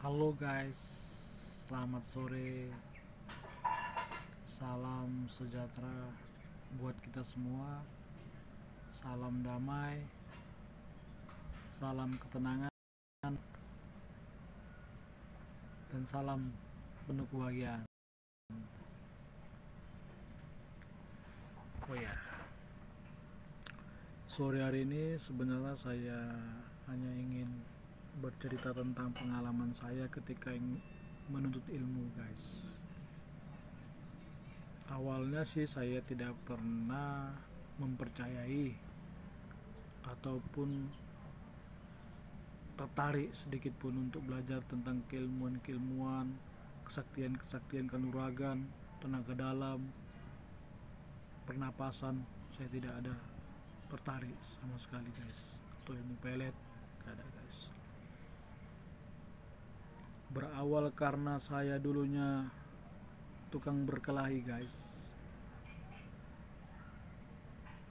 Halo guys, selamat sore. Salam sejahtera buat kita semua. Salam damai, salam ketenangan, dan salam penuh kebahagiaan. Oh ya, sore hari ini sebenarnya saya hanya ingin bercerita tentang pengalaman saya ketika menuntut ilmu, guys. Awalnya sih saya tidak pernah mempercayai ataupun tertarik sedikit pun untuk belajar tentang keilmuan-keilmuan, kesaktian-kesaktian kanuragan, tenaga dalam, pernapasan. Saya tidak ada tertarik sama sekali, guys. Atau ilmu pelet, gak ada, guys. Berawal karena saya dulunya tukang berkelahi, guys.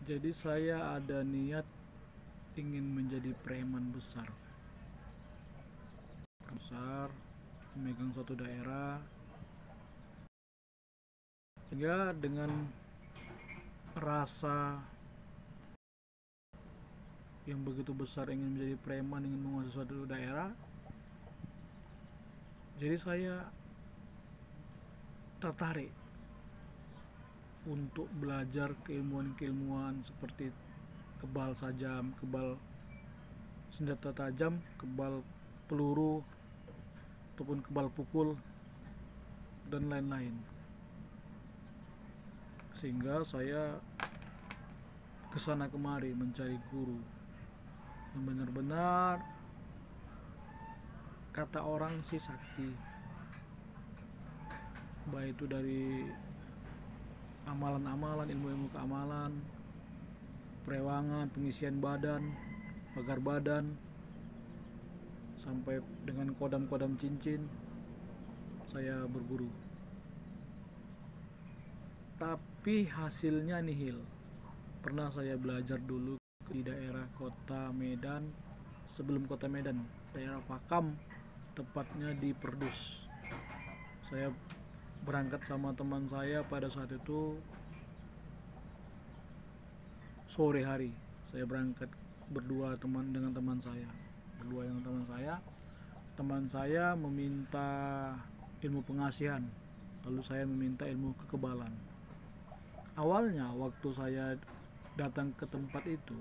Jadi saya ada niat ingin menjadi preman besar, memegang suatu daerah. Ya, dengan rasa yang begitu besar ingin menjadi preman, ingin menguasai suatu daerah, jadi saya tertarik untuk belajar keilmuan-keilmuan seperti kebal sajam, kebal senjata tajam, kebal peluru, ataupun kebal pukul, dan lain-lain. Sehingga saya kesana kemari mencari guru yang benar-benar, kata orang sih, sakti, baik itu dari amalan-amalan, ilmu-ilmu keamalan, perewangan, pengisian badan, pagar badan, sampai dengan kodam-kodam cincin. Saya berburu, tapi hasilnya nihil. Pernah saya belajar dulu di daerah kota Medan, sebelum kota Medan, daerah Pakam, tepatnya di Perdus. Saya berangkat sama teman saya pada saat itu sore hari. Saya berangkat berdua dengan teman saya. Teman saya meminta ilmu pengasihan, lalu saya meminta ilmu kekebalan. Awalnya waktu saya datang ke tempat itu,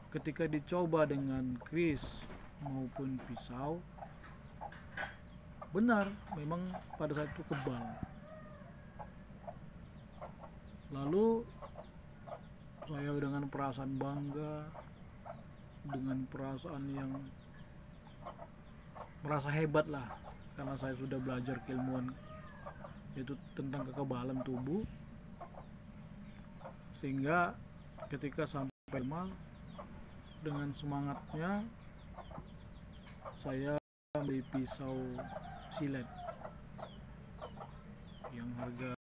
ketika dicoba dengan kris maupun pisau, benar, memang pada saat itu kebal. Lalu saya dengan perasaan bangga, dengan perasaan yang merasa hebat lah, karena saya sudah belajar keilmuan itu tentang kekebalan tubuh. Sehingga ketika sampai rumah, dengan semangatnya saya beli pisau silet yang harga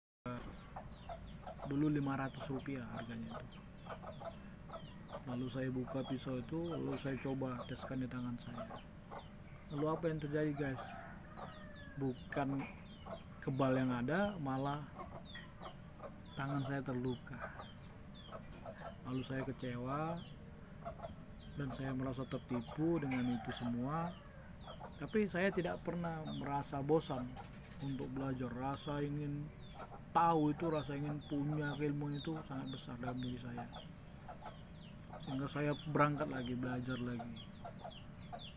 dulu Rp500 harganya itu. Lalu saya buka pisau itu, lalu saya coba teskan di tangan saya. Lalu apa yang terjadi, guys? Bukan kebal yang ada, malah tangan saya terluka. Lalu saya kecewa dan saya merasa tertipu dengan itu semua. Tapi saya tidak pernah merasa bosan untuk belajar. Rasa ingin tahu itu, rasa ingin punya keilmuan itu sangat besar dalam diri saya. Sehingga saya berangkat lagi, belajar lagi.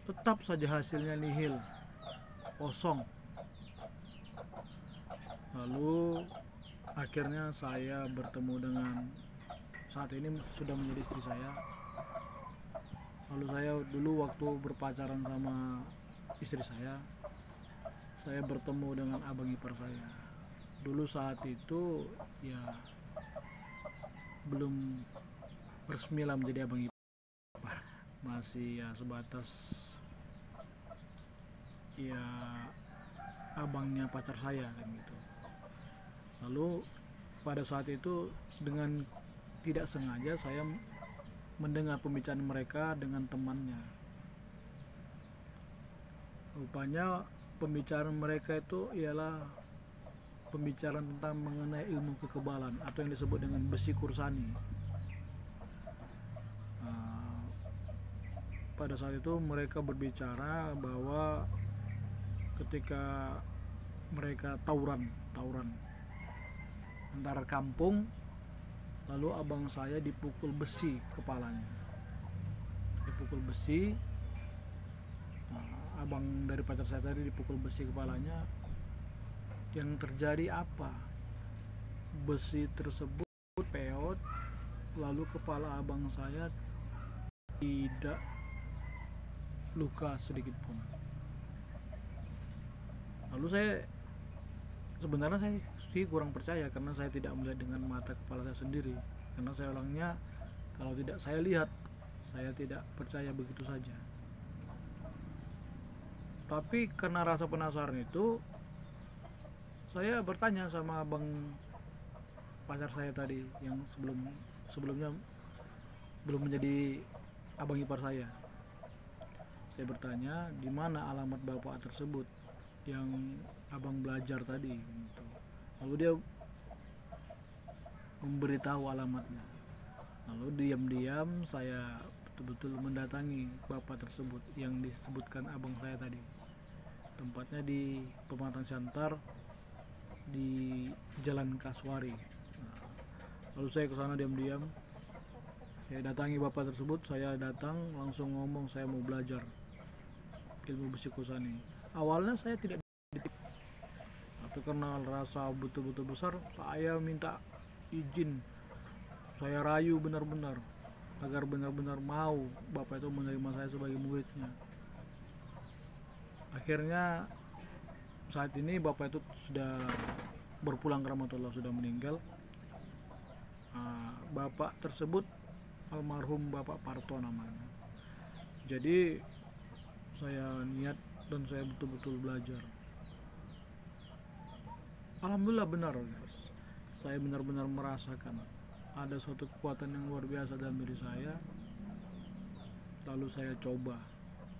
Tetap saja hasilnya nihil, kosong. Lalu akhirnya saya bertemu dengan, saat ini sudah menjadi istri saya. Lalu saya dulu waktu berpacaran sama istri saya bertemu dengan abang ipar saya. Dulu saat itu ya belum resmi lah menjadi abang ipar, masih ya sebatas ya abangnya pacar saya kan gitu. Lalu pada saat itu dengan tidak sengaja saya mendengar pembicaraan mereka dengan temannya. Rupanya pembicaraan mereka itu ialah pembicaraan tentang mengenai ilmu kekebalan atau yang disebut dengan besi kursani. Pada saat itu mereka berbicara bahwa ketika mereka tawuran antara kampung, lalu abang saya dipukul besi kepalanya, abang dari pacar saya tadi dipukul besi kepalanya. Yang terjadi apa? Besi tersebut peot, lalu kepala abang saya tidak luka sedikit pun. Lalu sebenarnya saya sih kurang percaya karena saya tidak melihat dengan mata kepala saya sendiri, karena saya orangnya kalau tidak saya lihat saya tidak percaya begitu saja. Tapi karena rasa penasaran itu, saya bertanya sama abang pacar saya tadi yang sebelumnya belum menjadi abang ipar saya. Saya bertanya, di mana alamat bapak tersebut yang abang belajar tadi gitu. Lalu dia memberitahu alamatnya. Lalu diam-diam saya betul-betul mendatangi bapak tersebut yang disebutkan abang saya tadi. Tempatnya di Pematang Siantar di Jalan Kasuari. Lalu saya ke sana diam-diam. Saya datangi bapak tersebut, saya datang langsung ngomong saya mau belajar ilmu besi kursani. Awalnya saya tidak, tapi karena rasa betul-betul besar, saya minta izin, saya rayu benar-benar agar benar-benar mau bapak itu menerima saya sebagai muridnya. Akhirnya saat ini bapak itu sudah berpulang ke rahmatullah, sudah meninggal. Bapak tersebut almarhum Bapak Parto namanya. Jadi saya niat dan saya betul-betul belajar. Alhamdulillah benar guys, saya benar-benar merasakan ada suatu kekuatan yang luar biasa dalam diri saya. Lalu saya coba,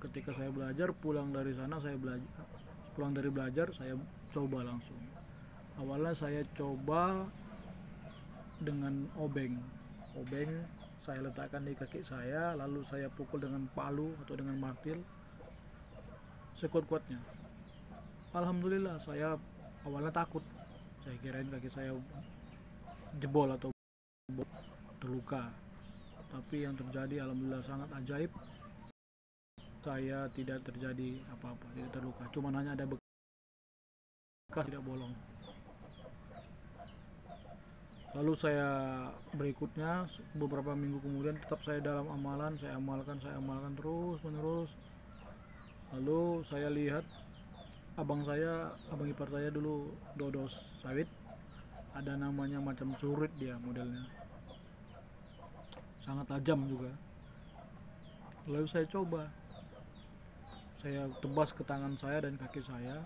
ketika saya belajar, pulang dari belajar saya coba langsung. Awalnya saya coba dengan obeng saya letakkan di kaki saya, lalu saya pukul dengan palu atau dengan martil sekuat-kuatnya. Alhamdulillah saya awalnya takut, saya kirain kaki saya jebol atau terluka, tapi yang terjadi alhamdulillah sangat ajaib. Saya tidak terjadi apa-apa, tidak terluka, cuman hanya ada bekas, tidak bolong. Lalu saya berikutnya beberapa minggu kemudian tetap saya dalam amalan, saya amalkan terus menerus. Lalu saya lihat abang ipar saya dulu dodos sawit, ada namanya macam celurit, dia modelnya sangat tajam juga. Lalu saya coba, saya tebas ke tangan saya dan kaki saya.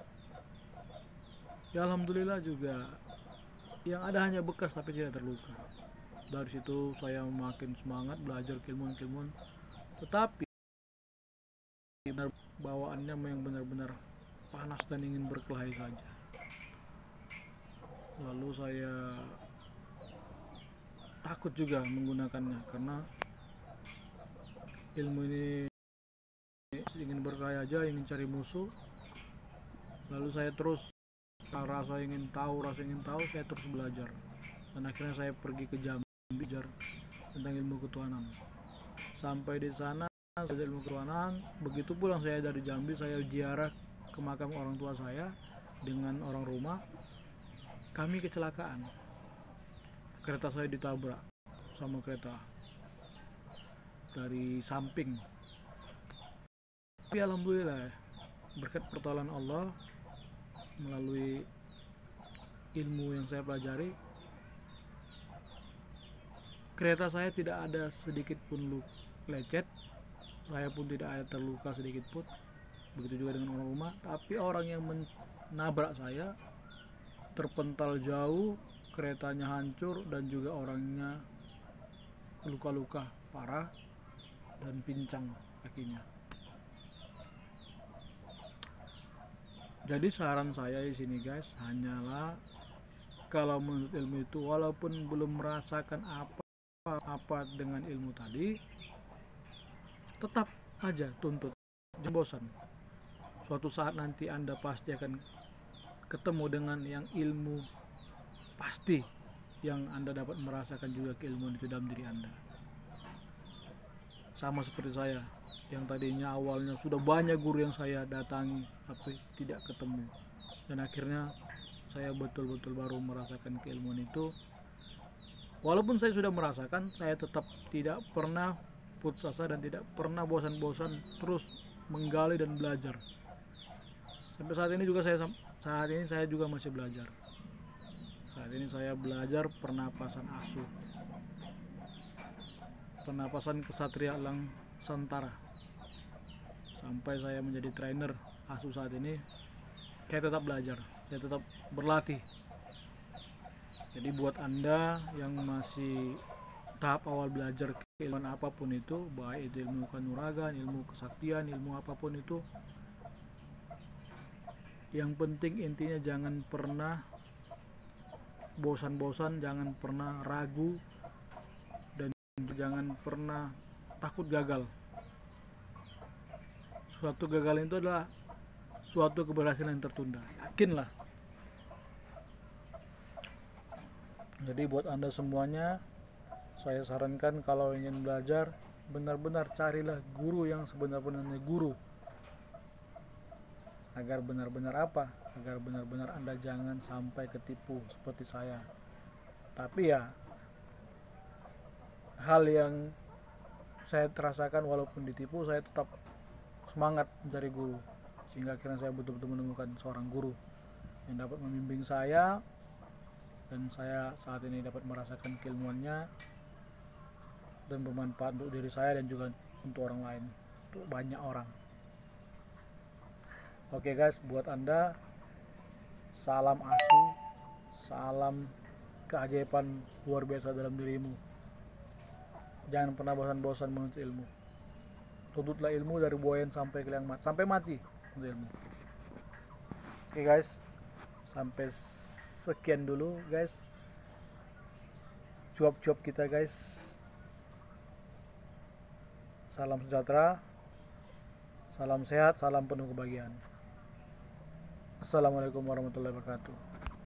Ya alhamdulillah juga yang ada hanya bekas tapi tidak terluka. Dari situ saya makin semangat belajar ilmuwan, tetapi bawaannya yang benar-benar panas dan ingin berkelahi saja. Lalu saya takut juga menggunakannya karena ilmu ini ingin berkelahi aja, ingin cari musuh. Lalu saya terus rasa ingin tahu, saya terus belajar. Dan akhirnya saya pergi ke Jambi belajar tentang ilmu ketuhanan. Sampai di sana belajar ilmu ketuhanan. Begitu pulang saya dari Jambi, saya ziarah ke makam orang tua saya dengan orang rumah. Kami kecelakaan, kereta saya ditabrak sama kereta dari samping. Tapi alhamdulillah berkat pertolongan Allah, melalui ilmu yang saya pelajari, kereta saya tidak ada sedikit pun lecet, saya pun tidak ada terluka sedikit pun. Begitu juga dengan orang rumah. Tapi orang yang menabrak saya terpental jauh, keretanya hancur, dan juga orangnya luka-luka parah dan pincang kakinya. Jadi saran saya di sini guys hanyalah kalau menurut ilmu itu walaupun belum merasakan apa dengan ilmu tadi, tetap aja tuntut, jangan bosan. Suatu saat nanti Anda pasti akan ketemu dengan yang ilmu pasti, yang Anda dapat merasakan juga keilmuan itu dalam diri Anda. Sama seperti saya yang tadinya awalnya sudah banyak guru yang saya datangi tapi tidak ketemu, dan akhirnya saya betul-betul baru merasakan keilmuan itu. Walaupun saya sudah merasakan, saya tetap tidak pernah putus asa dan tidak pernah bosan-bosan terus menggali dan belajar. Sampai saat ini saya juga masih belajar. Saat ini saya belajar pernapasan asu, pernapasan kesatria lang santara. Sampai saya menjadi trainer asu saat ini, saya tetap belajar, saya tetap berlatih. Jadi buat Anda yang masih tahap awal belajar keilmuan apapun itu, baik itu ilmu kanuragan, ilmu kesaktian, ilmu apapun itu, yang penting intinya jangan pernah bosan-bosan, jangan pernah ragu, dan jangan pernah takut gagal. Suatu gagal itu adalah suatu keberhasilan yang tertunda, yakinlah. Jadi buat Anda semuanya, saya sarankan kalau ingin belajar, benar-benar carilah guru yang sebenar-benarnya guru. Agar benar-benar apa? Agar benar-benar Anda jangan sampai ketipu seperti saya. Tapi ya, hal yang saya terasakan walaupun ditipu, saya tetap semangat mencari guru. Sehingga akhirnya saya betul-betul menemukan seorang guru yang dapat membimbing saya, dan saya saat ini dapat merasakan keilmuannya dan bermanfaat untuk diri saya dan juga untuk orang lain, untuk banyak orang. Oke guys, buat Anda, salam asu, salam keajaiban luar biasa dalam dirimu. Jangan pernah bosan-bosan menuntut ilmu. Tuntutlah ilmu dari buayan sampai ke liang mat, sampai mati untuk ilmu. Oke guys, sampai sekian dulu guys cuap-cuap kita guys. Salam sejahtera, salam sehat, salam penuh kebahagiaan. Assalamualaikum warahmatullahi wabarakatuh.